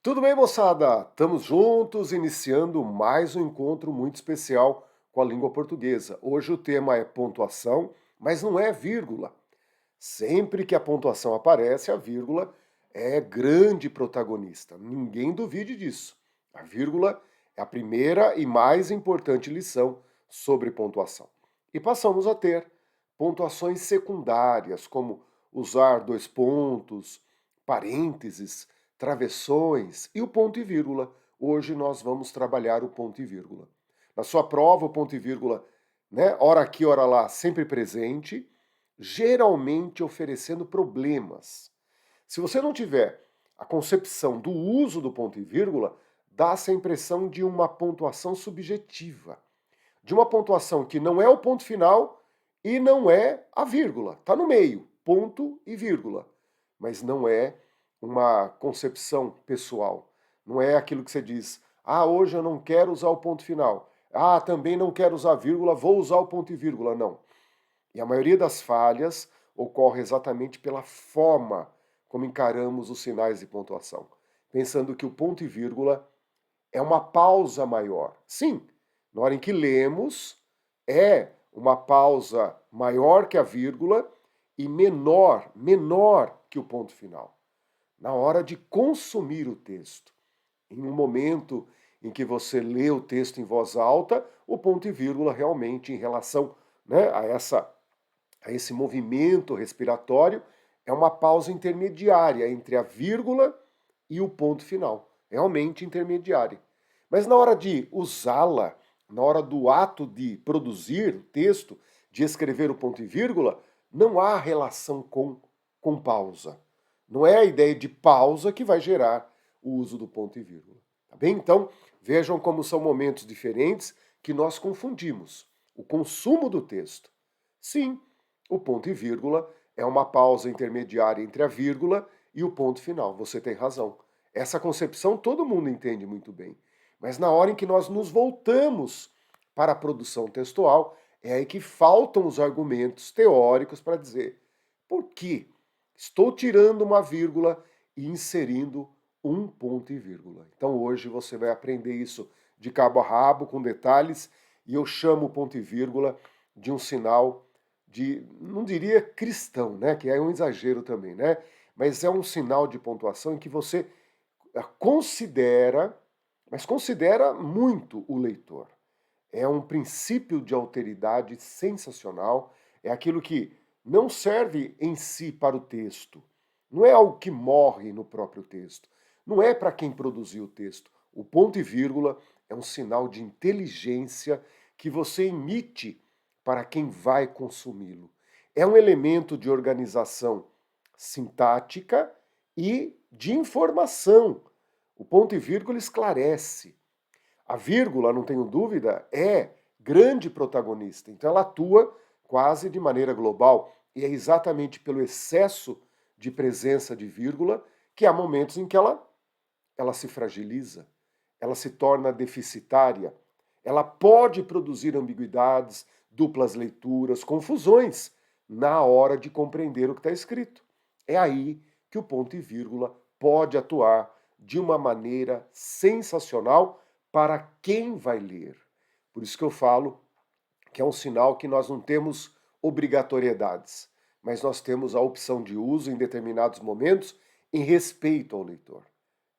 Tudo bem, moçada? Estamos juntos, iniciando mais um encontro muito especial com a língua portuguesa. Hoje o tema é pontuação, mas não é vírgula. Sempre que a pontuação aparece, a vírgula é grande protagonista. Ninguém duvide disso. A vírgula é a primeira e mais importante lição sobre pontuação. E passamos a ter pontuações secundárias, como usar dois pontos, parênteses, travessões e o ponto e vírgula. Hoje nós vamos trabalhar o ponto e vírgula. Na sua prova, o ponto e vírgula, né, hora aqui, hora lá, sempre presente, geralmente oferecendo problemas. Se você não tiver a concepção do uso do ponto e vírgula, dá-se a impressão de uma pontuação subjetiva, de uma pontuação que não é o ponto final e não é a vírgula, está no meio, ponto e vírgula, mas não é uma concepção pessoal, não é aquilo que você diz, hoje eu não quero usar o ponto final, também não quero usar vírgula, vou usar o ponto e vírgula, não. E a maioria das falhas ocorre exatamente pela forma como encaramos os sinais de pontuação, pensando que o ponto e vírgula é uma pausa maior. Sim, na hora em que lemos, é uma pausa maior que a vírgula e menor que o ponto final. Na hora de consumir o texto, em um momento em que você lê o texto em voz alta, o ponto e vírgula realmente em relação, né, a esse movimento respiratório é uma pausa intermediária entre a vírgula e o ponto final, realmente intermediária. Mas na hora de usá-la, na hora do ato de produzir o texto, de escrever o ponto e vírgula, não há relação com pausa. Não é a ideia de pausa que vai gerar o uso do ponto e vírgula. Tá bem? Então, vejam como são momentos diferentes que nós confundimos. O consumo do texto. Sim, o ponto e vírgula é uma pausa intermediária entre a vírgula e o ponto final. Você tem razão. Essa concepção todo mundo entende muito bem. Mas na hora em que nós nos voltamos para a produção textual, é aí que faltam os argumentos teóricos para dizer por que estou tirando uma vírgula e inserindo um ponto e vírgula. Então hoje você vai aprender isso de cabo a rabo, com detalhes, e eu chamo o ponto e vírgula de um sinal de, não diria cristão, né, que é um exagero também, né, mas é um sinal de pontuação em que você considera, mas considera muito o leitor. É um princípio de alteridade sensacional, é aquilo que não serve em si para o texto, não é algo que morre no próprio texto, não é para quem produziu o texto. O ponto e vírgula é um sinal de inteligência que você emite para quem vai consumi-lo. É um elemento de organização sintática e de informação. O ponto e vírgula esclarece. A vírgula, não tenho dúvida, é grande protagonista. Então ela atua quase de maneira global. E é exatamente pelo excesso de presença de vírgula que há momentos em que ela se fragiliza, ela se torna deficitária, ela pode produzir ambiguidades, duplas leituras, confusões na hora de compreender o que está escrito. É aí que o ponto e vírgula pode atuar de uma maneira sensacional para quem vai ler. Por isso que eu falo que é um sinal que nós não temos obrigatoriedades, mas nós temos a opção de uso em determinados momentos em respeito ao leitor.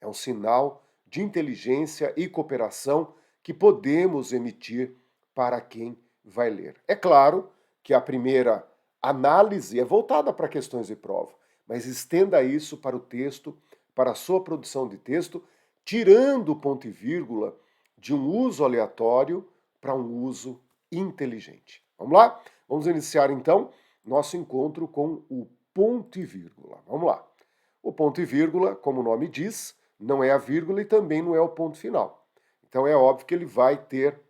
É um sinal de inteligência e cooperação que podemos emitir para quem vai ler. É claro que a primeira análise é voltada para questões de prova, mas estenda isso para o texto, para a sua produção de texto, tirando o ponto e vírgula de um uso aleatório para um uso inteligente. Vamos lá? Vamos iniciar então nosso encontro com o ponto e vírgula. Vamos lá. O ponto e vírgula, como o nome diz, não é a vírgula e também não é o ponto final. Então é óbvio que ele vai ter,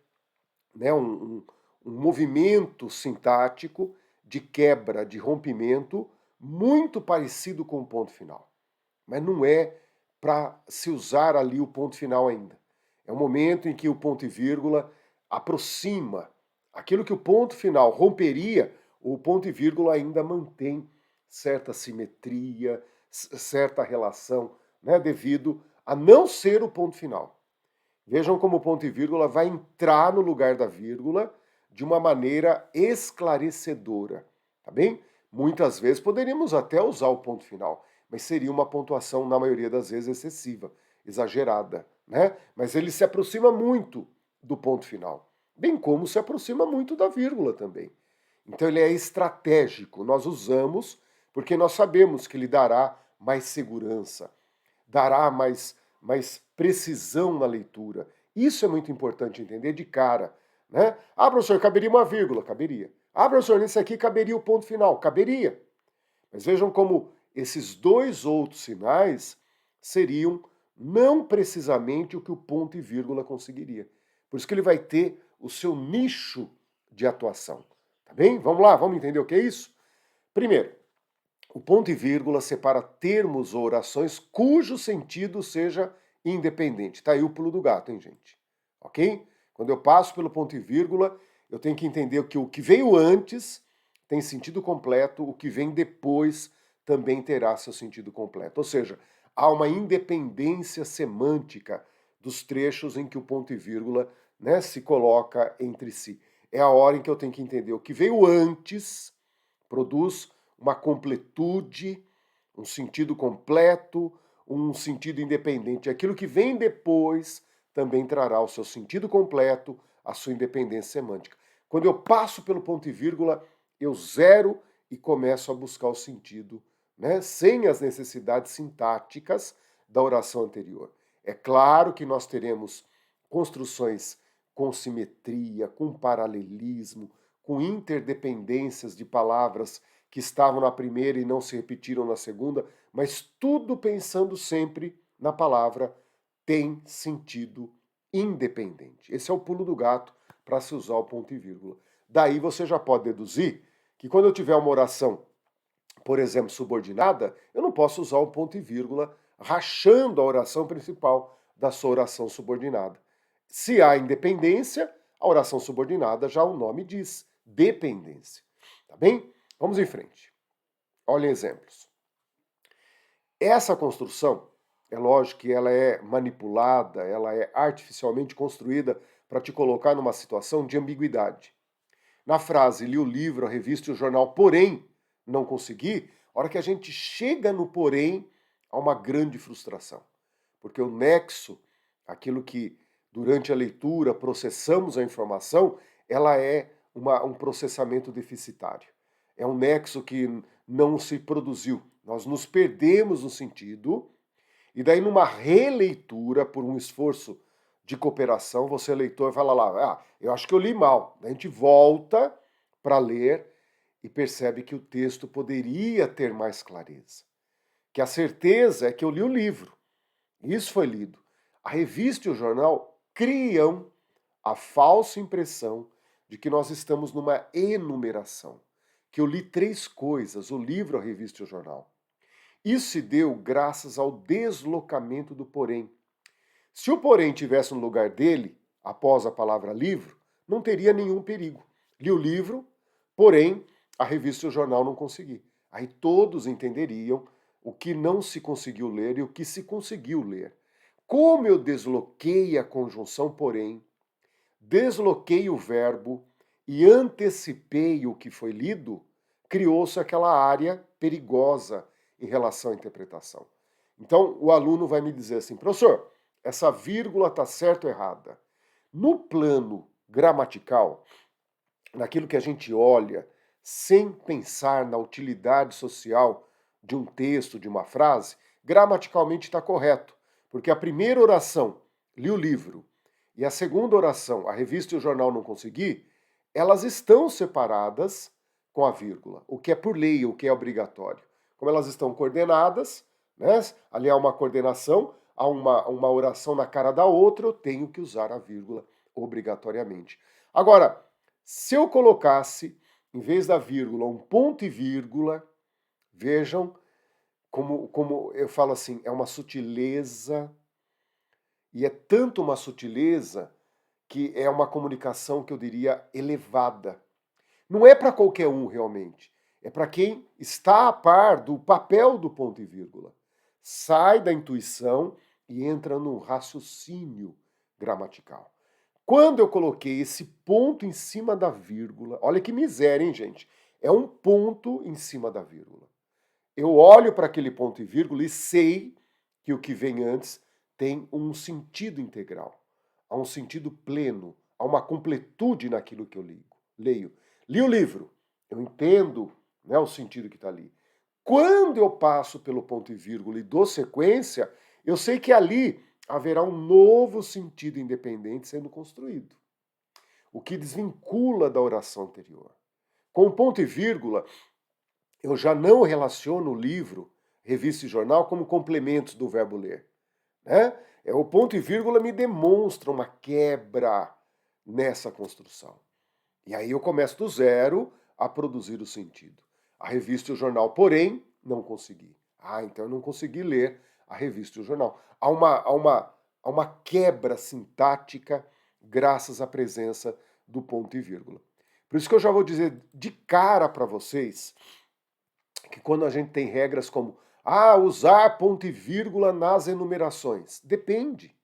né, um movimento sintático de quebra, de rompimento, muito parecido com o ponto final. Mas não é para se usar ali o ponto final ainda. É um momento em que o ponto e vírgula aproxima aquilo que o ponto final romperia, o ponto e vírgula ainda mantém certa simetria, certa relação, né, devido a não ser o ponto final. Vejam como o ponto e vírgula vai entrar no lugar da vírgula de uma maneira esclarecedora, tá bem? Muitas vezes poderíamos até usar o ponto final, mas seria uma pontuação, na maioria das vezes, excessiva, exagerada, né? Mas ele se aproxima muito do ponto final, bem como se aproxima muito da vírgula também. Então ele é estratégico, nós usamos porque nós sabemos que ele dará mais segurança, dará mais precisão na leitura. Isso é muito importante entender de cara, né? Ah, professor, caberia uma vírgula? Caberia. Ah, professor, nesse aqui caberia o ponto final? Caberia. Mas vejam como esses dois outros sinais seriam não precisamente o que o ponto e vírgula conseguiria. Por isso que ele vai ter o seu nicho de atuação. Tá bem? Vamos lá, vamos entender o que é isso? Primeiro, o ponto e vírgula separa termos ou orações cujo sentido seja independente. Tá aí o pulo do gato, hein, gente? Ok? Quando eu passo pelo ponto e vírgula, eu tenho que entender que o que veio antes tem sentido completo, o que vem depois também terá seu sentido completo. Ou seja, há uma independência semântica dos trechos em que o ponto e vírgula, né, se coloca entre si. É a hora em que eu tenho que entender o que veio antes, produz uma completude, um sentido completo, um sentido independente. Aquilo que vem depois também trará o seu sentido completo, a sua independência semântica. Quando eu passo pelo ponto e vírgula, eu zero e começo a buscar o sentido, né, sem as necessidades sintáticas da oração anterior. É claro que nós teremos construções com simetria, com paralelismo, com interdependências de palavras que estavam na primeira e não se repetiram na segunda, mas tudo pensando sempre na palavra tem sentido independente. Esse é o pulo do gato para se usar o ponto e vírgula. Daí você já pode deduzir que quando eu tiver uma oração, por exemplo, subordinada, eu não posso usar o ponto e vírgula rachando a oração principal da sua oração subordinada. Se há independência, a oração subordinada já o nome diz, dependência. Tá bem? Vamos em frente. Olhem exemplos. Essa construção, é lógico que ela é manipulada, ela é artificialmente construída para te colocar numa situação de ambiguidade. Na frase, li o livro, a revista e o jornal, porém, não consegui, a hora que a gente chega no porém, há uma grande frustração. Porque o nexo, aquilo que durante a leitura processamos a informação, ela é um processamento deficitário. É um nexo que não se produziu. Nós nos perdemos no sentido, e daí numa releitura, por um esforço de cooperação, você leitor fala lá, eu acho que eu li mal. Daí a gente volta para ler e percebe que o texto poderia ter mais clareza. Que a certeza é que eu li o livro. Isso foi lido. A revista e o jornal criam a falsa impressão de que nós estamos numa enumeração. Que eu li 3 coisas, o livro, a revista e o jornal. Isso se deu graças ao deslocamento do porém. Se o porém tivesse no lugar dele, após a palavra livro, não teria nenhum perigo. Li o livro, porém, a revista e o jornal não consegui. Aí todos entenderiam o que não se conseguiu ler e o que se conseguiu ler. Como eu desloquei a conjunção porém, desloquei o verbo e antecipei o que foi lido, criou-se aquela área perigosa em relação à interpretação. Então, o aluno vai me dizer assim, professor, essa vírgula está certa ou errada? No plano gramatical, naquilo que a gente olha, sem pensar na utilidade social de um texto, de uma frase, gramaticalmente está correto. Porque a primeira oração, li o livro, e a segunda oração, a revista e o jornal não consegui, elas estão separadas com a vírgula, o que é por lei, o que é obrigatório. Como elas estão coordenadas, né, ali há uma coordenação, há uma oração na cara da outra, eu tenho que usar a vírgula obrigatoriamente. Agora, se eu colocasse, em vez da vírgula, um ponto e vírgula, vejam como eu falo assim, é uma sutileza, e é tanto uma sutileza que é uma comunicação que eu diria elevada. Não é para qualquer um realmente, é para quem está a par do papel do ponto e vírgula. Sai da intuição e entra num raciocínio gramatical. Quando eu coloquei esse ponto em cima da vírgula, olha que miséria, hein, gente? É um ponto em cima da vírgula. Eu olho para aquele ponto e vírgula e sei que o que vem antes tem um sentido integral, há um sentido pleno, há uma completude naquilo que eu leio. Li o livro, eu entendo, né, o sentido que está ali. Quando eu passo pelo ponto e vírgula e dou sequência, eu sei que ali haverá um novo sentido independente sendo construído, o que desvincula da oração anterior. Com o ponto e vírgula, eu já não relaciono o livro, revista e jornal como complementos do verbo ler. Né? O ponto e vírgula me demonstra uma quebra nessa construção. E aí eu começo do zero a produzir o sentido. A revista e o jornal, porém, não consegui. Então eu não consegui ler a revista e o jornal. Há uma quebra sintática graças à presença do ponto e vírgula. Por isso que eu já vou dizer de cara para vocês que quando a gente tem regras como usar ponto e vírgula nas enumerações, depende.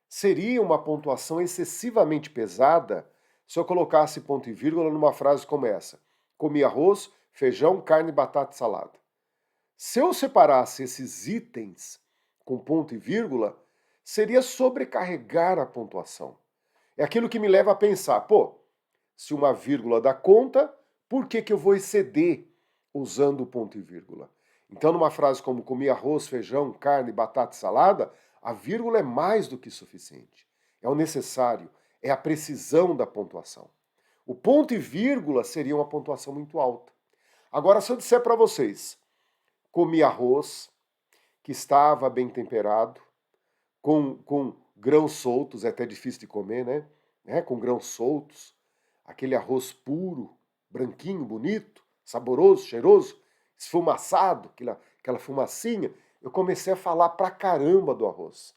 Seria uma pontuação excessivamente pesada se eu colocasse ponto e vírgula numa frase como essa: comi arroz, feijão, carne, batata e salada. Se eu separasse esses itens com ponto e vírgula, seria sobrecarregar a pontuação. É aquilo que me leva a pensar, se uma vírgula dá conta, por que eu vou exceder usando o ponto e vírgula? Então, numa frase como comi arroz, feijão, carne, batata e salada, a vírgula é mais do que suficiente. É o necessário, é a precisão da pontuação. O ponto e vírgula seria uma pontuação muito alta. Agora, se eu disser para vocês, comi arroz, que estava bem temperado, com grãos soltos, é até difícil de comer, né? Com grãos soltos, aquele arroz puro, branquinho, bonito, saboroso, cheiroso, esfumaçado, aquela fumacinha, eu comecei a falar pra caramba do arroz.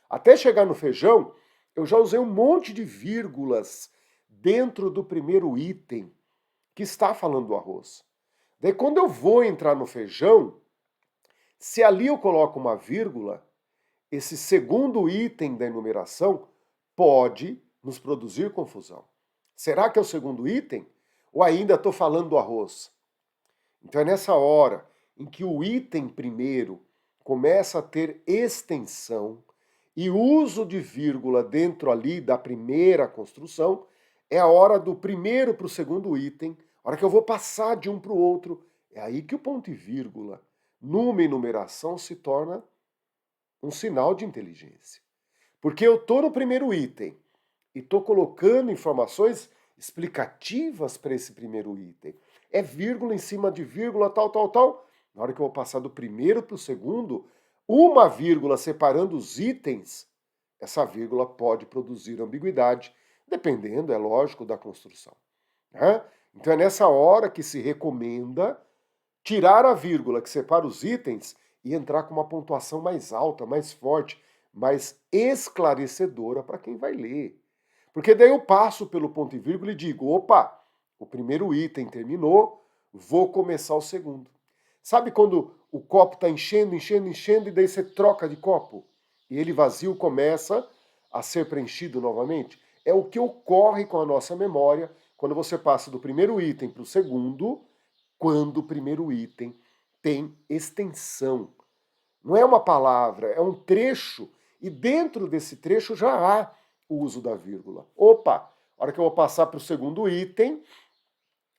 Até chegar no feijão, eu já usei um monte de vírgulas dentro do primeiro item que está falando do arroz. Daí quando eu vou entrar no feijão, se ali eu coloco uma vírgula, esse segundo item da enumeração pode nos produzir confusão. Será que é o segundo item? Ou ainda estou falando do arroz? Então é nessa hora em que o item primeiro começa a ter extensão e uso de vírgula dentro ali da primeira construção, é a hora do primeiro para o segundo item, a hora que eu vou passar de um para o outro, é aí que o ponto e vírgula, numa enumeração, se torna um sinal de inteligência. Porque eu estou no primeiro item e estou colocando informações explicativas para esse primeiro item. É vírgula em cima de vírgula, tal. Na hora que eu vou passar do primeiro para o segundo, uma vírgula separando os itens, essa vírgula pode produzir ambiguidade, dependendo, é lógico, da construção. Né? Então é nessa hora que se recomenda tirar a vírgula que separa os itens e entrar com uma pontuação mais alta, mais forte, mais esclarecedora para quem vai ler. Porque daí eu passo pelo ponto e vírgula e digo, opa, o primeiro item terminou, vou começar o segundo. Sabe quando o copo está enchendo e daí você troca de copo? E ele vazio começa a ser preenchido novamente? É o que ocorre com a nossa memória quando você passa do primeiro item para o segundo, quando o primeiro item tem extensão. Não é uma palavra, é um trecho. E dentro desse trecho já há o uso da vírgula. Opa, a hora que eu vou passar para o segundo item,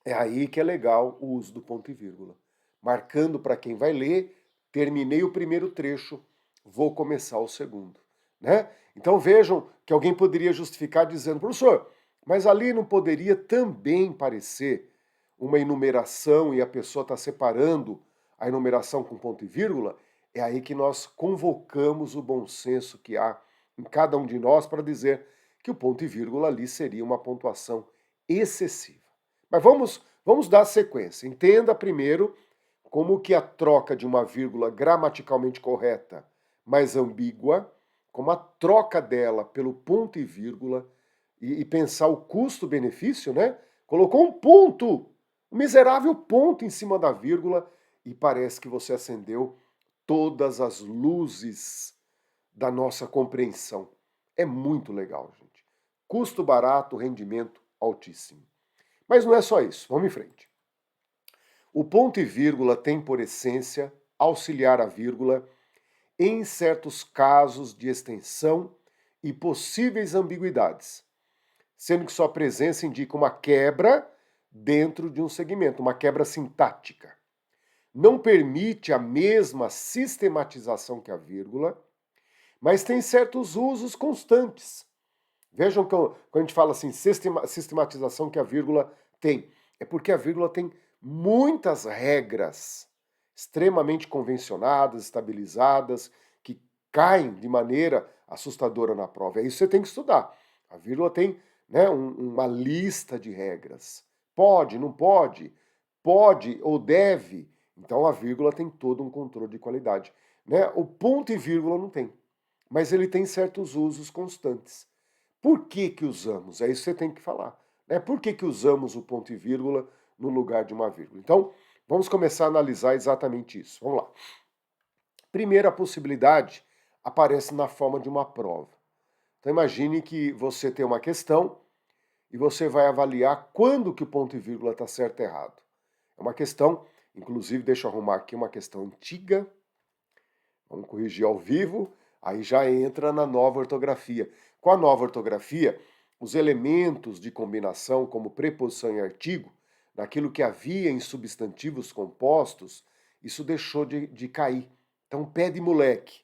é aí que é legal o uso do ponto e vírgula. Marcando para quem vai ler, terminei o primeiro trecho, vou começar o segundo. Né? Então vejam que alguém poderia justificar dizendo, professor, mas ali não poderia também parecer uma enumeração e a pessoa está separando a enumeração com ponto e vírgula? É aí que nós convocamos o bom senso que há em cada um de nós para dizer que o ponto e vírgula ali seria uma pontuação excessiva. Mas vamos dar sequência. Entenda primeiro como que a troca de uma vírgula gramaticalmente correta, mas ambígua, como a troca dela pelo ponto e vírgula, e pensar o custo-benefício, né? Colocou um ponto, um miserável ponto em cima da vírgula, e parece que você acendeu todas as luzes da nossa compreensão. É muito legal, gente. Custo barato, rendimento altíssimo. Mas não é só isso, vamos em frente. O ponto e vírgula tem por essência auxiliar a vírgula em certos casos de extensão e possíveis ambiguidades, sendo que sua presença indica uma quebra dentro de um segmento, uma quebra sintática. Não permite a mesma sistematização que a vírgula, mas tem certos usos constantes. Vejam que quando a gente fala assim, sistematização que a vírgula tem, é porque a vírgula tem muitas regras extremamente convencionadas, estabilizadas, que caem de maneira assustadora na prova. É isso que você tem que estudar. A vírgula tem, né, uma lista de regras. Pode, não pode, pode ou deve. Então a vírgula tem todo um controle de qualidade. Né? O ponto e vírgula não tem, mas ele tem certos usos constantes. Por que que usamos? É isso que você tem que falar. Né? Por que que usamos o ponto e vírgula no lugar de uma vírgula? Então, vamos começar a analisar exatamente isso. Vamos lá. Primeira possibilidade aparece na forma de uma prova. Então imagine que você tem uma questão e você vai avaliar quando que o ponto e vírgula está certo ou errado. É uma questão, inclusive deixa eu arrumar aqui uma questão antiga. Vamos corrigir ao vivo, aí já entra na nova ortografia. Com a nova ortografia, os elementos de combinação, como preposição e artigo, naquilo que havia em substantivos compostos, isso deixou de cair. Então, pé de moleque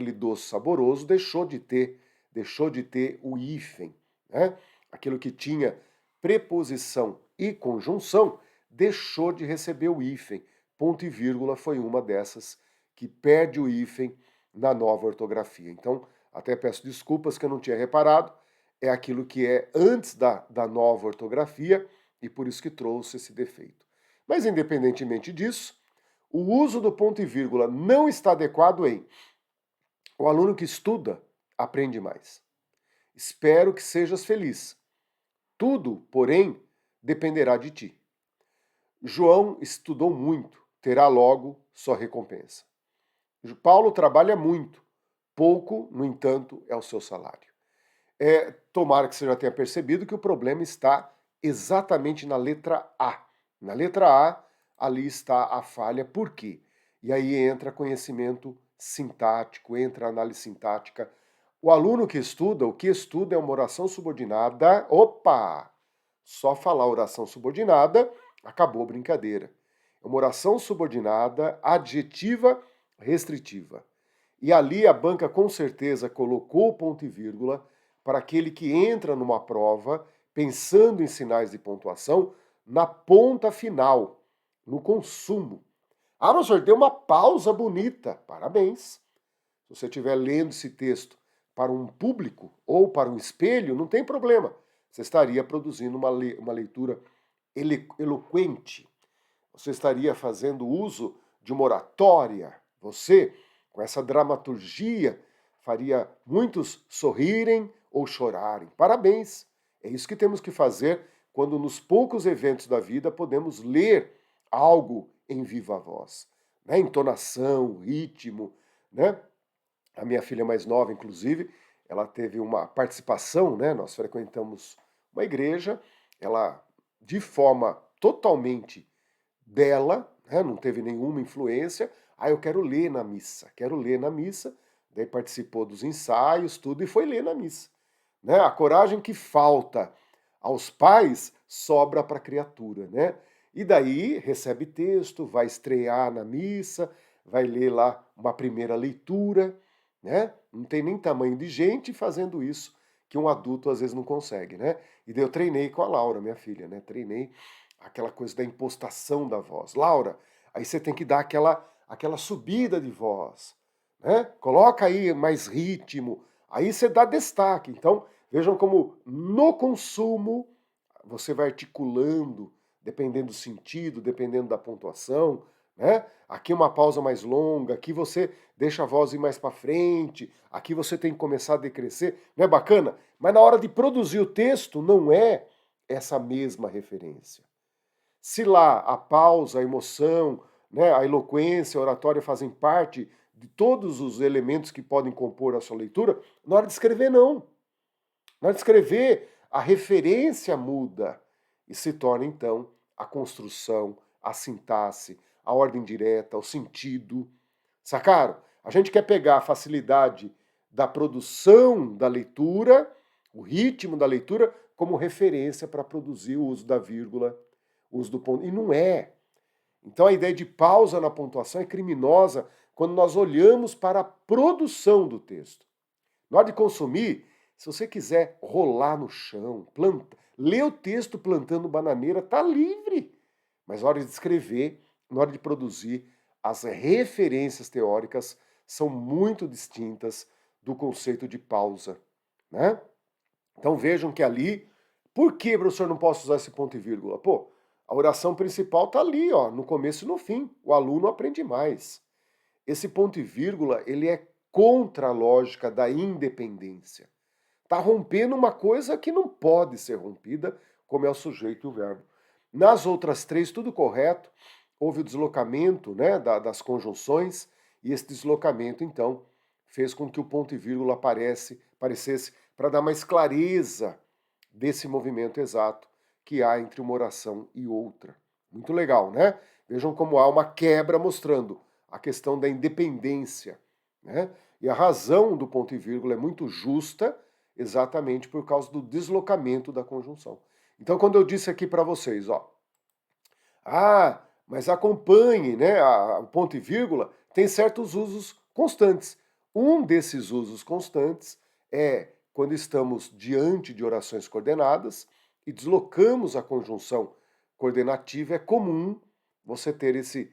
ele doce, saboroso, deixou de ter o hífen. Né? Aquilo que tinha preposição e conjunção, deixou de receber o hífen. Ponto e vírgula foi uma dessas que perde o hífen na nova ortografia. Então, até peço desculpas que eu não tinha reparado, é aquilo que é antes da nova ortografia e por isso que trouxe esse defeito. Mas, independentemente disso, o uso do ponto e vírgula não está adequado em o aluno que estuda aprende mais. Espero que sejas feliz. Tudo, porém, dependerá de ti. João estudou muito, terá logo sua recompensa. Paulo trabalha muito, pouco, no entanto, é o seu salário. Tomara que você já tenha percebido que o problema está exatamente na letra A. Na letra A, ali está a falha. Por quê? E aí entra conhecimento sintático, entra análise sintática. O aluno que estuda, o que estuda é uma oração subordinada. Opa! Só falar oração subordinada, acabou a brincadeira. É uma oração subordinada, adjetiva, restritiva. E ali a banca com certeza colocou o ponto e vírgula para aquele que entra numa prova pensando em sinais de pontuação na ponta final, no consumo. Ah, professor, deu uma pausa bonita. Parabéns. Se você estiver lendo esse texto para um público ou para um espelho, não tem problema. Você estaria produzindo uma leitura eloquente. Você estaria fazendo uso de uma oratória. Você, com essa dramaturgia, faria muitos sorrirem ou chorarem. Parabéns! É isso que temos que fazer quando nos poucos eventos da vida podemos ler algo em viva voz. Né? Entonação, ritmo. Né? A minha filha mais nova, inclusive, ela teve uma participação, né? Nós frequentamos uma igreja, ela, de forma totalmente dela, né? Não teve nenhuma influência. Eu quero ler na missa. Daí participou dos ensaios, tudo, e foi ler na missa. Né? A coragem que falta aos pais sobra para a criatura, né? E daí recebe texto, vai estrear na missa, vai ler lá uma primeira leitura, né? Não tem nem tamanho de gente fazendo isso que um adulto às vezes não consegue, né? E daí eu treinei com a Laura, minha filha, né? Treinei aquela coisa da impostação da voz. Laura, aí você tem que dar aquela subida de voz, né? Coloca aí mais ritmo, aí você dá destaque. Então, vejam como no consumo você vai articulando, dependendo do sentido, dependendo da pontuação, né? Aqui uma pausa mais longa, aqui você deixa a voz ir mais para frente, aqui você tem que começar a decrescer, não é bacana? Mas na hora de produzir o texto não é essa mesma referência. Se lá a pausa, a emoção, né, a eloquência, a oratória fazem parte de todos os elementos que podem compor a sua leitura, na hora de escrever não. Na hora de escrever, a referência muda e se torna então a construção, a sintaxe, a ordem direta, o sentido. Sacaram? A gente quer pegar a facilidade da produção da leitura, o ritmo da leitura, como referência para produzir o uso da vírgula, o uso do ponto. E não é. Então a ideia de pausa na pontuação é criminosa quando nós olhamos para a produção do texto. Na hora de consumir, se você quiser rolar no chão, ler o texto plantando bananeira, tá livre. Mas na hora de escrever, na hora de produzir, as referências teóricas são muito distintas do conceito de pausa, né? Então vejam que ali, por que, professor, não posso usar esse ponto e vírgula? Pô, a oração principal tá ali, ó, no começo e no fim. O aluno aprende mais. Esse ponto e vírgula, ele é contra a lógica da independência. Tá rompendo uma coisa que não pode ser rompida, como é o sujeito e o verbo. Nas outras três, tudo correto. Houve o deslocamento, né, das conjunções, e esse deslocamento, então, fez com que o ponto e vírgula aparecesse para dar mais clareza desse movimento exato que há entre uma oração e outra. Muito legal, né? Vejam como há uma quebra mostrando a questão da independência, né? E a razão do ponto e vírgula é muito justa, exatamente por causa do deslocamento da conjunção. Então, quando eu disse aqui para vocês, ó, mas acompanhe, né, o ponto e vírgula tem certos usos constantes. Um desses usos constantes é quando estamos diante de orações coordenadas e deslocamos a conjunção coordenativa, é comum você ter esse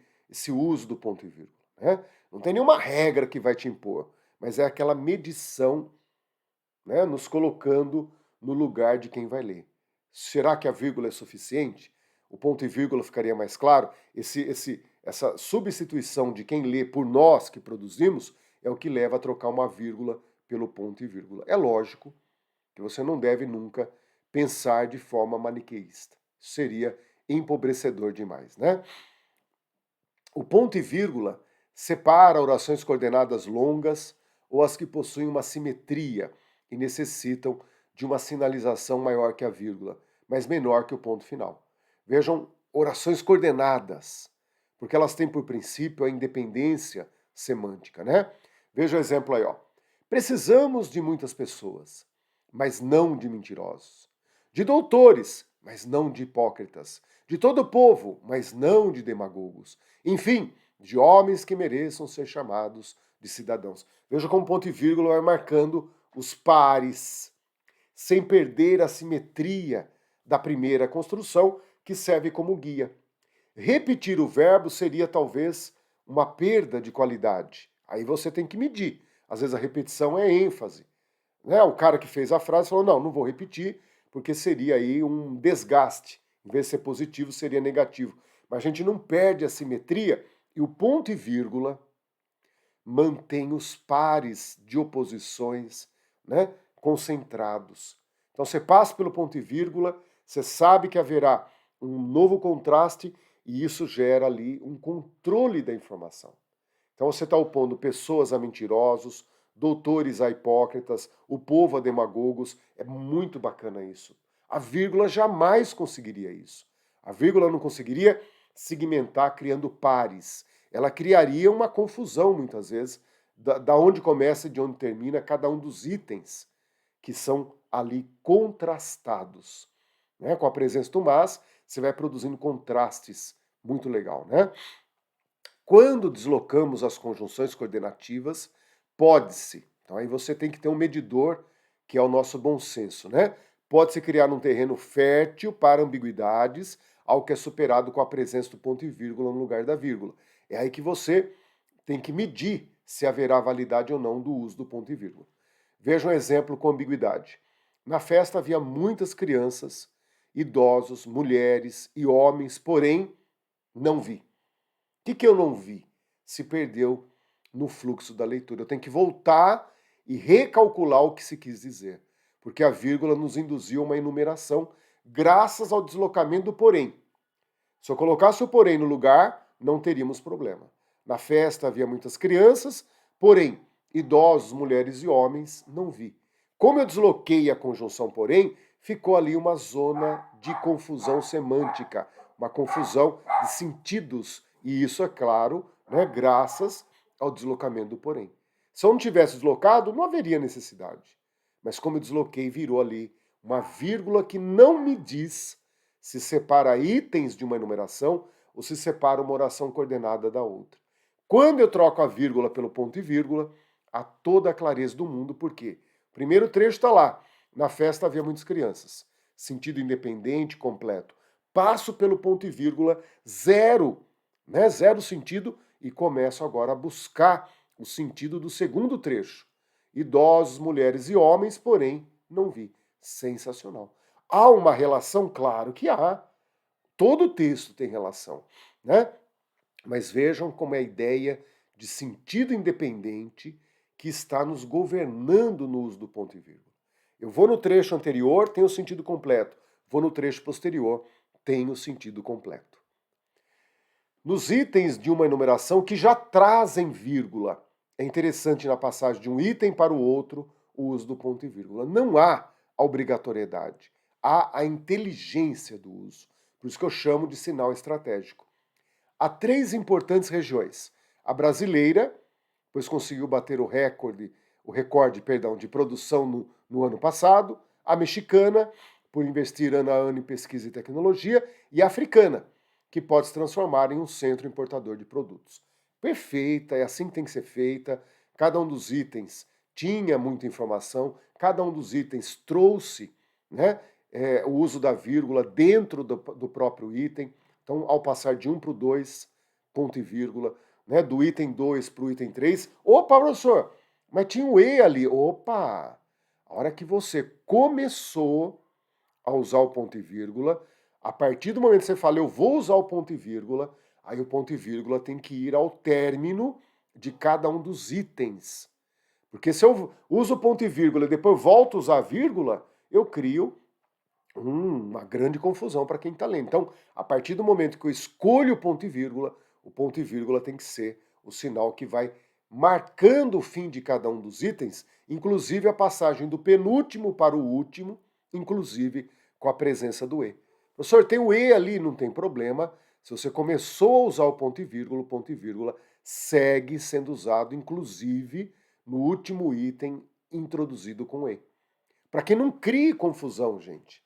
uso do ponto e vírgula, né? Não tem nenhuma regra que vai te impor, mas é aquela medição, né, nos colocando no lugar de quem vai ler. Será que a vírgula é suficiente? O ponto e vírgula ficaria mais claro? Essa substituição de quem lê por nós que produzimos é o que leva a trocar uma vírgula pelo ponto e vírgula. É lógico que você não deve nunca pensar de forma maniqueísta. Seria empobrecedor demais, né? O ponto e vírgula separa orações coordenadas longas ou as que possuem uma simetria e necessitam de uma sinalização maior que a vírgula, mas menor que o ponto final. Vejam, orações coordenadas, porque elas têm por princípio a independência semântica, né? Veja o exemplo aí, ó. Precisamos de muitas pessoas, mas não de mentirosos. De doutores, mas não de hipócritas. De todo o povo, mas não de demagogos. Enfim, de homens que mereçam ser chamados de cidadãos. Veja como ponto e vírgula vai marcando os pares, sem perder a simetria da primeira construção, que serve como guia. Repetir o verbo seria talvez uma perda de qualidade. Aí você tem que medir. Às vezes a repetição é ênfase, né? O cara que fez a frase falou, não vou repetir, porque seria aí um desgaste. Em vez de ser positivo, seria negativo. Mas a gente não perde a simetria e o ponto e vírgula mantém os pares de oposições, né, concentrados. Então você passa pelo ponto e vírgula, você sabe que haverá um novo contraste e isso gera ali um controle da informação. Então você está opondo pessoas a mentirosos, doutores a hipócritas, o povo a demagogos. É muito bacana isso. A vírgula jamais conseguiria isso. A vírgula não conseguiria segmentar criando pares. Ela criaria uma confusão, muitas vezes, da onde começa e de onde termina cada um dos itens que são ali contrastados. Né? Com a presença do mas, você vai produzindo contrastes. Muito legal, né? Quando deslocamos as conjunções coordenativas, pode-se. Então aí você tem que ter um medidor, que é o nosso bom senso, né? Pode-se criar um terreno fértil para ambiguidades, algo que é superado com a presença do ponto e vírgula no lugar da vírgula. É aí que você tem que medir se haverá validade ou não do uso do ponto e vírgula. Veja um exemplo com ambiguidade. Na festa havia muitas crianças, idosos, mulheres e homens, porém não vi. O que eu não vi? Se perdeu no fluxo da leitura. Eu tenho que voltar e recalcular o que se quis dizer, porque a vírgula nos induziu a uma enumeração graças ao deslocamento do porém. Se eu colocasse o porém no lugar, não teríamos problema. Na festa havia muitas crianças, Porém, idosos, mulheres e homens, não vi. Como eu desloquei a conjunção porém, ficou ali uma zona de confusão semântica, uma confusão de sentidos. E isso, é claro, né, graças ao deslocamento do porém. Se eu não tivesse deslocado, não haveria necessidade. Mas como eu desloquei, virou ali uma vírgula que não me diz se separa itens de uma enumeração ou se separa uma oração coordenada da outra. Quando eu troco a vírgula pelo ponto e vírgula, há toda a clareza do mundo, por quê? O primeiro trecho está lá. Na festa havia muitas crianças. Sentido independente, completo. Passo pelo ponto e vírgula, zero, né? Zero sentido, e começo agora a buscar o sentido do segundo trecho. Idosos, mulheres e homens, porém, não vi. Sensacional. Há uma relação? Claro que há. Todo texto tem relação, né? Mas vejam como é a ideia de sentido independente que está nos governando no uso do ponto e vírgula. Eu vou no trecho anterior, tem o sentido completo. Vou no trecho posterior, tem o sentido completo. Nos itens de uma enumeração que já trazem vírgula, é interessante na passagem de um item para o outro o uso do ponto e vírgula. Não há a obrigatoriedade, há a inteligência do uso. Por isso que eu chamo de sinal estratégico. Há três importantes regiões. A brasileira, pois conseguiu bater o recorde de produção no ano passado. A mexicana, por investir ano a ano em pesquisa e tecnologia. E a africana, que pode se transformar em um centro importador de produtos. Perfeita, é assim que tem que ser feita. Cada um dos itens tinha muita informação, cada um dos itens trouxe, né, o uso da vírgula dentro do próprio item. Então, ao passar de 1 para o 2, ponto e vírgula, né, do item 2 para o item 3, opa, professor, mas tinha o E ali. Opa! A hora que você começou a usar o ponto e vírgula, a partir do momento que você fala, eu vou usar o ponto e vírgula, aí o ponto e vírgula tem que ir ao término de cada um dos itens. Porque se eu uso o ponto e vírgula e depois volto a usar a vírgula, eu crio uma grande confusão para quem está lendo. Então, a partir do momento que eu escolho o ponto e vírgula tem que ser o sinal que vai marcando o fim de cada um dos itens, inclusive a passagem do penúltimo para o último, inclusive com a presença do E. Professor, tem o E ali, não tem problema. Se você começou a usar o ponto e vírgula segue sendo usado, inclusive, no último item introduzido com E. Para que não crie confusão, gente.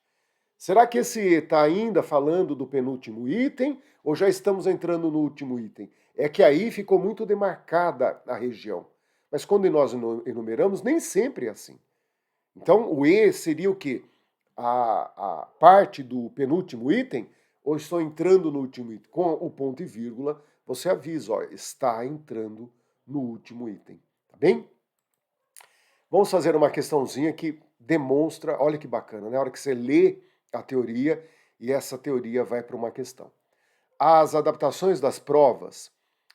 Será que esse está ainda falando do penúltimo item ou já estamos entrando no último item? É que aí ficou muito demarcada a região. Mas quando nós enumeramos, nem sempre é assim. Então, o E seria o quê? A parte do penúltimo item, ou estou entrando no último item? Com o ponto e vírgula, você avisa, ó, está entrando no último item. Tá bem? Vamos fazer uma questãozinha que demonstra, olha que bacana, né? A hora que você lê a teoria e essa teoria vai para uma questão. As adaptações das provas,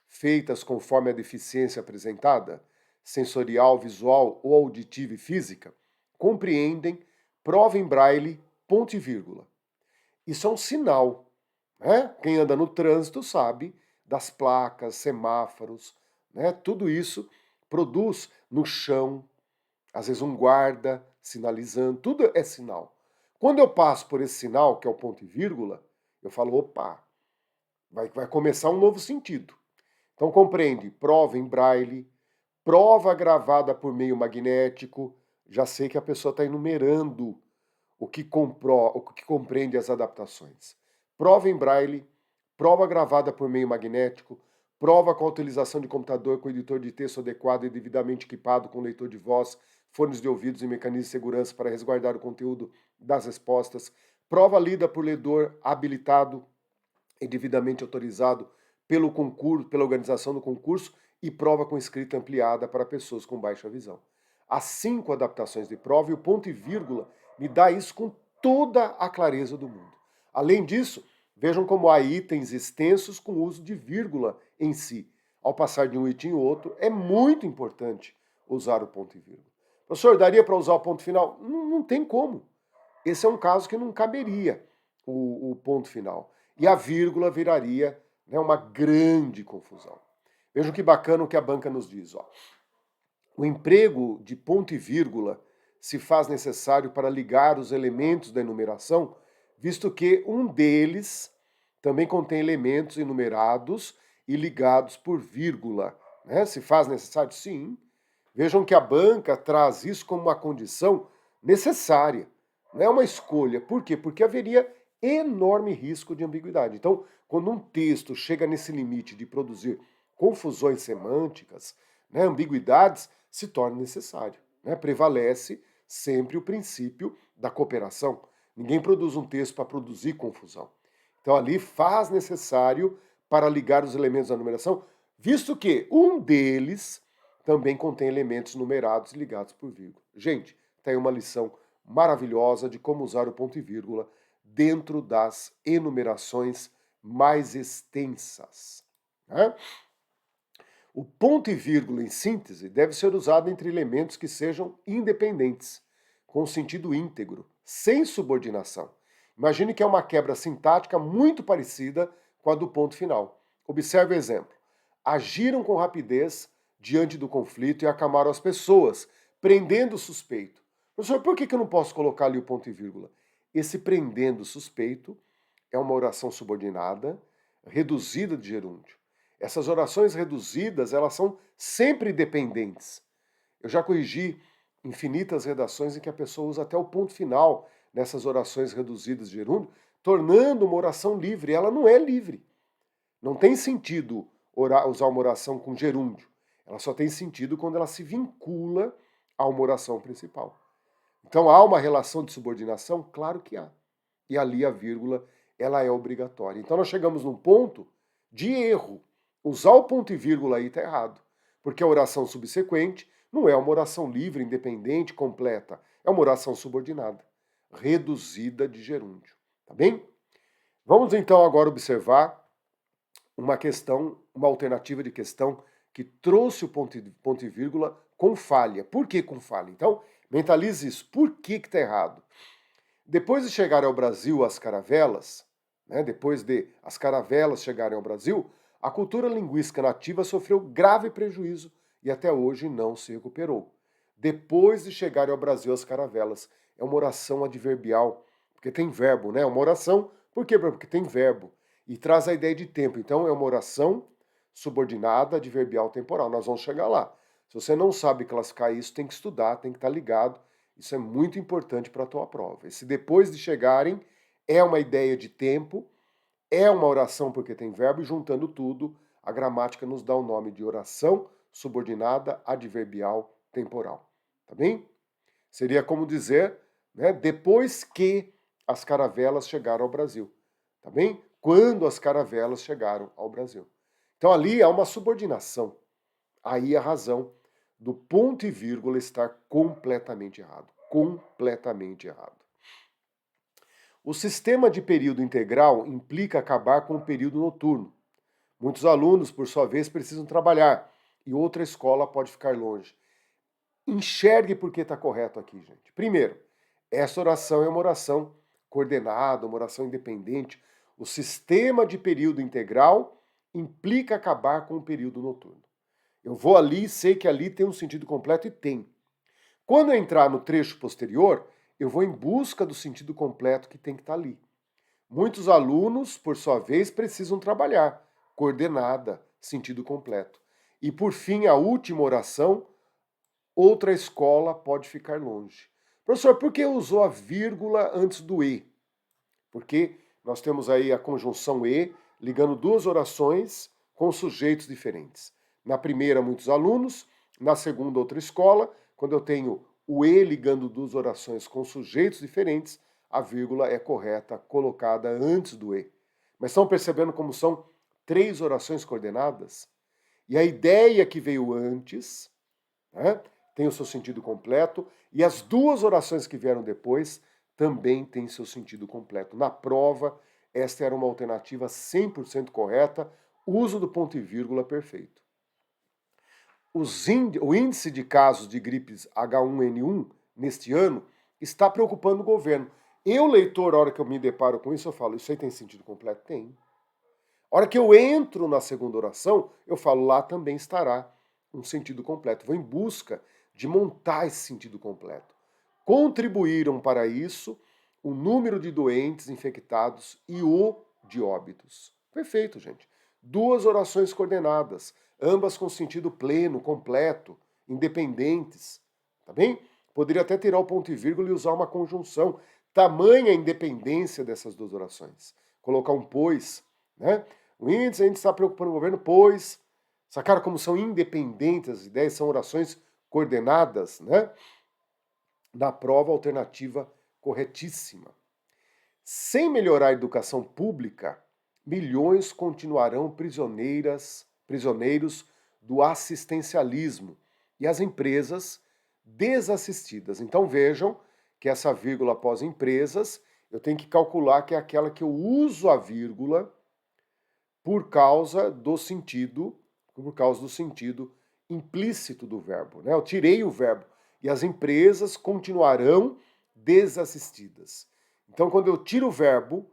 feitas conforme a deficiência apresentada, sensorial, visual ou auditiva e física, compreendem prova em braille, ponto e vírgula. Isso é um sinal, né? Quem anda no trânsito sabe das placas, semáforos, né? Tudo isso produz no chão, às vezes um guarda sinalizando, tudo é sinal. Quando eu passo por esse sinal, que é o ponto e vírgula, eu falo, opa, vai começar um novo sentido. Então compreende, prova em braille, prova gravada por meio magnético, já sei que a pessoa está enumerando o que compreende as adaptações. Prova em braille, prova gravada por meio magnético, prova com a utilização de computador com editor de texto adequado e devidamente equipado com leitor de voz, fones de ouvidos e mecanismos de segurança para resguardar o conteúdo das respostas, prova lida por ledor habilitado e devidamente autorizado pelo concurso, pela organização do concurso e prova com escrita ampliada para pessoas com baixa visão. As 5 adaptações de prova e o ponto e vírgula me dá isso com toda a clareza do mundo. Além disso, vejam como há itens extensos com uso de vírgula em si. Ao passar de um item em outro, é muito importante usar o ponto e vírgula. Professor, daria para usar o ponto final? Não tem como. Esse é um caso que não caberia o ponto final. E a vírgula viraria, né, uma grande confusão. Vejam que bacana o que a banca nos diz. Ó. O emprego de ponto e vírgula se faz necessário para ligar os elementos da enumeração, visto que um deles também contém elementos enumerados e ligados por vírgula. Né? Se faz necessário? Sim. Vejam que a banca traz isso como uma condição necessária, não é uma escolha. Por quê? Porque haveria enorme risco de ambiguidade. Então, quando um texto chega nesse limite de produzir confusões semânticas, né, ambiguidades, se torna necessário. Né? Prevalece sempre o princípio da cooperação. Ninguém produz um texto para produzir confusão. Então, ali faz necessário para ligar os elementos da numeração, visto que um deles também contém elementos numerados ligados por vírgula. Gente, tem uma lição maravilhosa de como usar o ponto e vírgula dentro das enumerações mais extensas. Né? O ponto e vírgula, em síntese, deve ser usado entre elementos que sejam independentes, com sentido íntegro, sem subordinação. Imagine que é uma quebra sintática muito parecida com a do ponto final. Observe o exemplo. Agiram com rapidez diante do conflito e acalmaram as pessoas, prendendo o suspeito. Professor, por que eu não posso colocar ali o ponto e vírgula? Esse prendendo o suspeito é uma oração subordinada, reduzida de gerúndio. Essas orações reduzidas, elas são sempre dependentes. Eu já corrigi infinitas redações em que a pessoa usa até o ponto final nessas orações reduzidas de gerúndio, tornando uma oração livre. Ela não é livre. Não tem sentido usar uma oração com gerúndio. Ela só tem sentido quando ela se vincula a uma oração principal. Então há uma relação de subordinação? Claro que há. E ali a vírgula, ela é obrigatória. Então nós chegamos num ponto de erro. Usar o ponto e vírgula aí está errado. Porque a oração subsequente não é uma oração livre, independente, completa. É uma oração subordinada, reduzida de gerúndio. Tá bem? Vamos então agora observar uma questão, uma alternativa de questão que trouxe o ponto e vírgula com falha. Por que com falha? Então, mentalize isso. Por que está errado? Depois de chegarem ao Brasil as caravelas, né, depois de as caravelas chegarem ao Brasil, a cultura linguística nativa sofreu grave prejuízo e até hoje não se recuperou. Depois de chegarem ao Brasil as caravelas, é uma oração adverbial, porque tem verbo, né? Uma oração, por quê? Porque tem verbo e traz a ideia de tempo. Então é uma oração subordinada adverbial temporal. Nós vamos chegar lá. Se você não sabe classificar isso, tem que estudar, tem que estar ligado. Isso é muito importante para a tua prova. Esse depois de chegarem é uma ideia de tempo, é uma oração porque tem verbo, e juntando tudo, a gramática nos dá o nome de oração subordinada adverbial temporal. Tá bem? Seria como dizer, né, depois que as caravelas chegaram ao Brasil. Tá bem? Quando as caravelas chegaram ao Brasil. Então ali há uma subordinação. Aí a razão do ponto e vírgula estar completamente errado. Completamente errado. O sistema de período integral implica acabar com o período noturno. Muitos alunos, por sua vez, precisam trabalhar e outra escola pode ficar longe. Enxergue por que está correto aqui, gente. Primeiro, essa oração é uma oração coordenada, uma oração independente. O sistema de período integral implica acabar com o período noturno. Eu vou ali e sei que ali tem um sentido completo e tem. Quando eu entrar no trecho posterior, eu vou em busca do sentido completo que tem que estar ali. Muitos alunos, por sua vez, precisam trabalhar. Coordenada, sentido completo. E por fim, a última oração, outra escola pode ficar longe. Professor, por que usou a vírgula antes do e? Porque nós temos aí a conjunção e ligando duas orações com sujeitos diferentes. Na primeira, muitos alunos, na segunda, outra escola. Quando eu tenho o e ligando duas orações com sujeitos diferentes, a vírgula é correta, colocada antes do e. Mas estão percebendo como são três orações coordenadas? E a ideia que veio antes, né, tem o seu sentido completo, e as duas orações que vieram depois também têm seu sentido completo. Na prova, esta era uma alternativa 100% correta, uso do ponto e vírgula perfeito. O índice de casos de gripes H1N1 neste ano está preocupando o governo. Eu, leitor, a hora que eu me deparo com isso, eu falo, isso aí tem sentido completo? Tem. A hora que eu entro na segunda oração, eu falo, lá também estará um sentido completo, vou em busca de montar esse sentido completo. Contribuíram para isso o número de doentes infectados e o de óbitos. Perfeito, gente. Duas orações coordenadas, ambas com sentido pleno, completo, independentes, tá bem? Poderia até tirar o ponto e vírgula e usar uma conjunção. Tamanha a independência dessas duas orações. Colocar um pois, né? O índice a gente está preocupando o governo, pois. Sacaram como são independentes as ideias, são orações coordenadas, né? Na prova, alternativa corretíssima. Sem melhorar a educação pública, milhões continuarão prisioneiros do assistencialismo e as empresas desassistidas. Então vejam que essa vírgula após empresas, eu tenho que calcular que é aquela que eu uso a vírgula por causa do sentido implícito do verbo, né? Eu tirei o verbo e as empresas continuarão desassistidas. Então, quando eu tiro o verbo,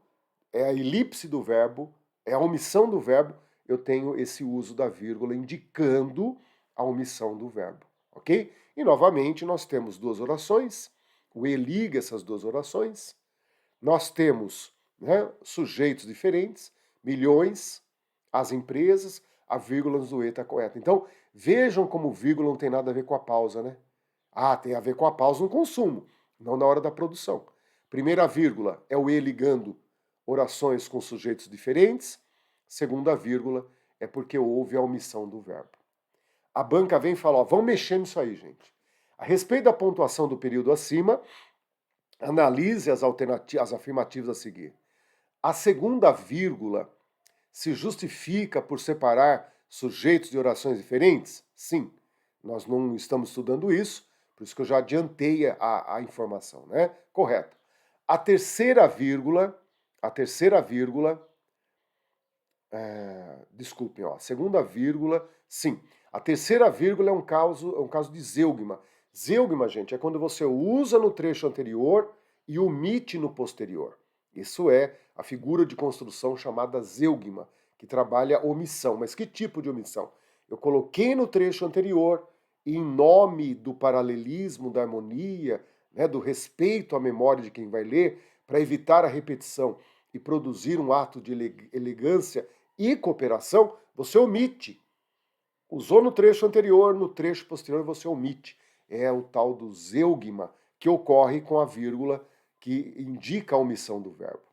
é a elipse do verbo, é a omissão do verbo, eu tenho esse uso da vírgula indicando a omissão do verbo, ok? E novamente nós temos duas orações, o e liga essas duas orações, nós temos, né, sujeitos diferentes, milhões, as empresas, a vírgula do e está correta. Então, vejam como vírgula não tem nada a ver com a pausa, né? Ah, tem a ver com a pausa no consumo, não na hora da produção. Primeira vírgula é o e ligando orações com sujeitos diferentes. Segunda vírgula é porque houve a omissão do verbo. A banca vem e fala, ó, vamos mexer nisso aí, gente. A respeito da pontuação do período acima, analise as afirmativas a seguir. A segunda vírgula se justifica por separar sujeitos de orações diferentes? Sim, nós não estamos estudando isso, por isso que eu já adiantei a informação, né? Correto. A terceira vírgula, desculpem, ó, a segunda vírgula, sim. A terceira vírgula é um caso de zeugma. Zeugma, gente, é quando você usa no trecho anterior e omite no posterior. Isso é a figura de construção chamada zeugma, que trabalha omissão. Mas que tipo de omissão? Eu coloquei no trecho anterior e em nome do paralelismo, da harmonia, né, do respeito à memória de quem vai ler, para evitar a repetição e produzir um ato de elegância e cooperação, você omite. Usou no trecho anterior, no trecho posterior você omite. É o tal do zeugma, que ocorre com a vírgula que indica a omissão do verbo.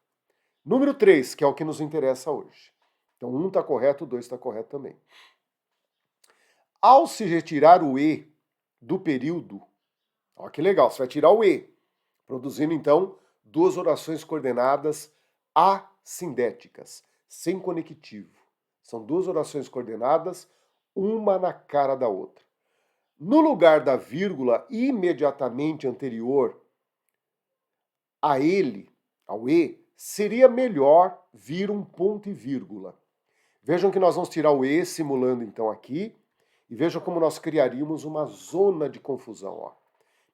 Número 3, que é o que nos interessa hoje. Então, 1 está correto, 2 está correto também. Ao se retirar o e do período, ó que legal, você vai tirar o e, produzindo então duas orações coordenadas assindéticas, sem conectivo. São duas orações coordenadas, uma na cara da outra. No lugar da vírgula imediatamente anterior a ele, ao e, seria melhor vir um ponto e vírgula. Vejam que nós vamos tirar o e simulando então aqui, e vejam como nós criaríamos uma zona de confusão. Ó.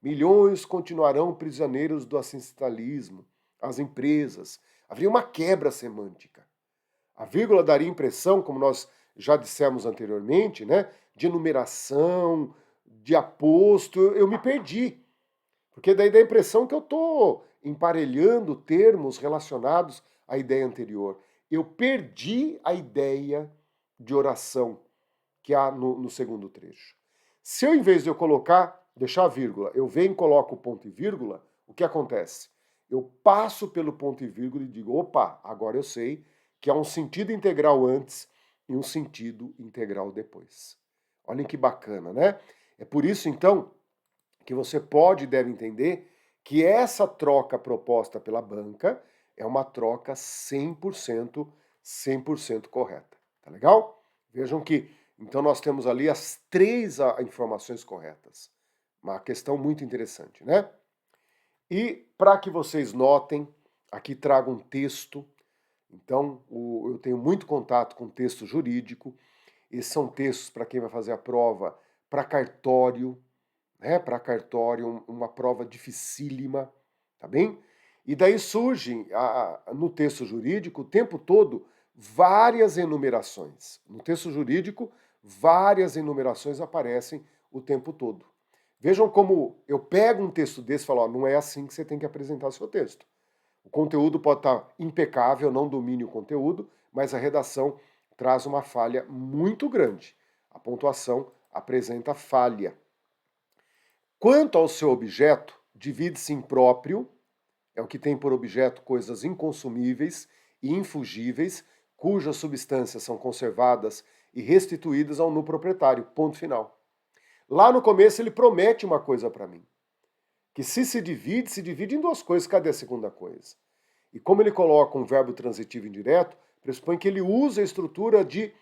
Milhões continuarão prisioneiros do assistencialismo, as empresas. Haveria uma quebra semântica. A vírgula daria impressão, como nós já dissemos anteriormente, né, de enumeração, de aposto. Eu me perdi. Porque daí dá a impressão que eu estou emparelhando termos relacionados à ideia anterior. Eu perdi a ideia de oração que há no segundo trecho. Se eu, em vez de eu deixar a vírgula, eu venho e coloco o ponto e vírgula, o que acontece? Eu passo pelo ponto e vírgula e digo, opa, agora eu sei que há um sentido integral antes e um sentido integral depois. Olhem que bacana, né? É por isso, então, que você pode e deve entender que essa troca proposta pela banca é uma troca 100% correta. Tá legal? Vejam que, então, nós temos ali as três informações corretas. Uma questão muito interessante, né? E, para que vocês notem, aqui trago um texto. Então, eu tenho muito contato com texto jurídico. Esses são textos para quem vai fazer a prova para cartório, né, para cartório, uma prova dificílima, tá bem? E daí surgem, no texto jurídico, o tempo todo, várias enumerações. No texto jurídico, várias enumerações aparecem o tempo todo. Vejam como eu pego um texto desse e falo, ó, não é assim que você tem que apresentar seu texto. O conteúdo pode estar impecável, não domine o conteúdo, mas a redação traz uma falha muito grande. A pontuação apresenta falha. Quanto ao seu objeto, divide-se em próprio, é o que tem por objeto coisas inconsumíveis e infugíveis, cujas substâncias são conservadas e restituídas ao nu proprietário. Ponto final. Lá no começo ele promete uma coisa para mim, que se divide em duas coisas. Cadê a segunda coisa? E como ele coloca um verbo transitivo indireto, pressupõe que ele usa a estrutura de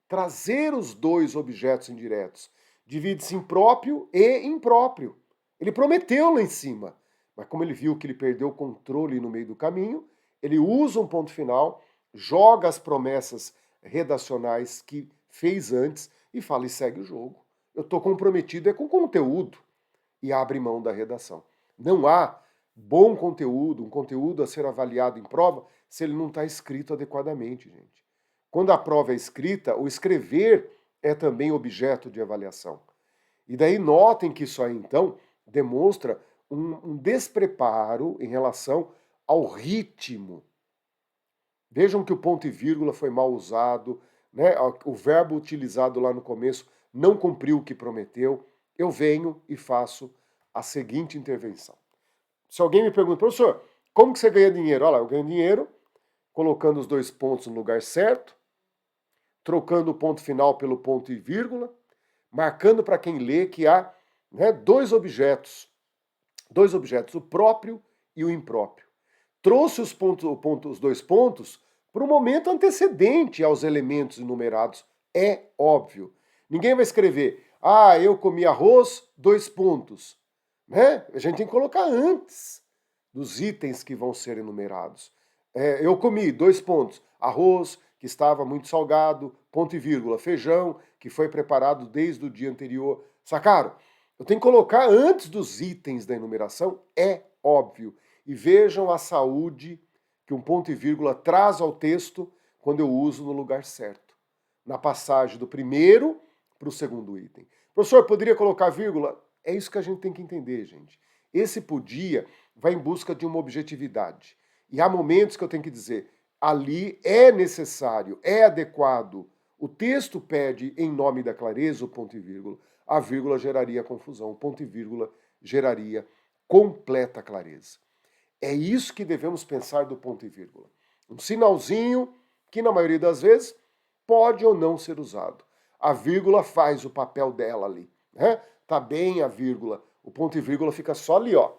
trazer os dois objetos indiretos. Divide-se em próprio e impróprio. Ele prometeu lá em cima, mas como ele viu que ele perdeu o controle no meio do caminho, ele usa um ponto final, joga as promessas redacionais que fez antes e fala, e segue o jogo. Eu estou comprometido com o conteúdo e abre mão da redação. Não há bom conteúdo, um conteúdo a ser avaliado em prova, se ele não está escrito adequadamente, gente. Quando a prova é escrita, o escrever é também objeto de avaliação. E daí notem que isso aí, então, demonstra um despreparo em relação ao ritmo. Vejam que o ponto e vírgula foi mal usado, né? O verbo utilizado lá no começo não cumpriu o que prometeu. Eu venho e faço a seguinte intervenção. Se alguém me pergunta, professor, como que você ganha dinheiro? Olha lá, eu ganho dinheiro colocando os dois pontos no lugar certo, trocando o ponto final pelo ponto e vírgula, marcando para quem lê que há, né, dois objetos, o próprio e o impróprio. Trouxe os dois pontos para o momento antecedente aos elementos enumerados. É óbvio. Ninguém vai escrever, eu comi arroz, dois pontos. Né? A gente tem que colocar antes dos itens que vão ser enumerados. Eu comi, dois pontos, arroz, que estava muito salgado, ponto e vírgula, feijão, que foi preparado desde o dia anterior. Sacaram? Eu tenho que colocar antes dos itens da enumeração, é óbvio. E vejam a saúde que um ponto e vírgula traz ao texto quando eu uso no lugar certo. Na passagem do primeiro para o segundo item. Professor, poderia colocar vírgula? É isso que a gente tem que entender, gente. Esse podia vai em busca de uma objetividade. E há momentos que eu tenho que dizer, ali é necessário, é adequado. O texto pede, em nome da clareza, o ponto e vírgula. A vírgula geraria confusão, o ponto e vírgula geraria completa clareza. É isso que devemos pensar do ponto e vírgula. Um sinalzinho que, na maioria das vezes, pode ou não ser usado. A vírgula faz o papel dela ali. Né? Tá bem a vírgula. O ponto e vírgula fica só ali, ó,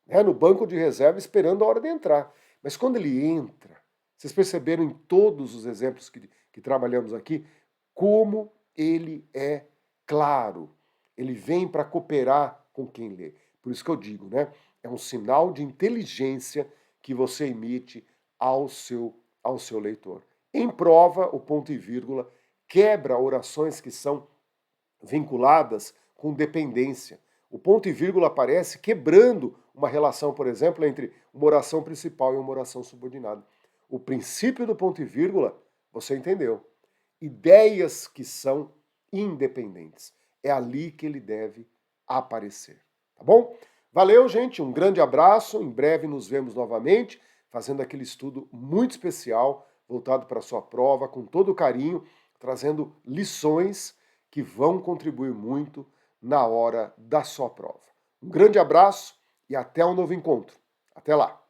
né, no banco de reserva, esperando a hora de entrar. Mas quando ele entra, vocês perceberam em todos os exemplos que trabalhamos aqui, como ele é claro. Ele vem para cooperar com quem lê. Por isso que eu digo, né? É um sinal de inteligência que você emite ao seu leitor. Em prova, o ponto e vírgula quebra orações que são vinculadas com dependência. O ponto e vírgula aparece quebrando uma relação, por exemplo, entre uma oração principal e uma oração subordinada. O princípio do ponto e vírgula, você entendeu. Ideias que são independentes. É ali que ele deve aparecer. Tá bom? Valeu, gente. Um grande abraço. Em breve nos vemos novamente, fazendo aquele estudo muito especial, voltado para a sua prova, com todo carinho, trazendo lições que vão contribuir muito na hora da sua prova. Um grande abraço e até um novo encontro. Até lá!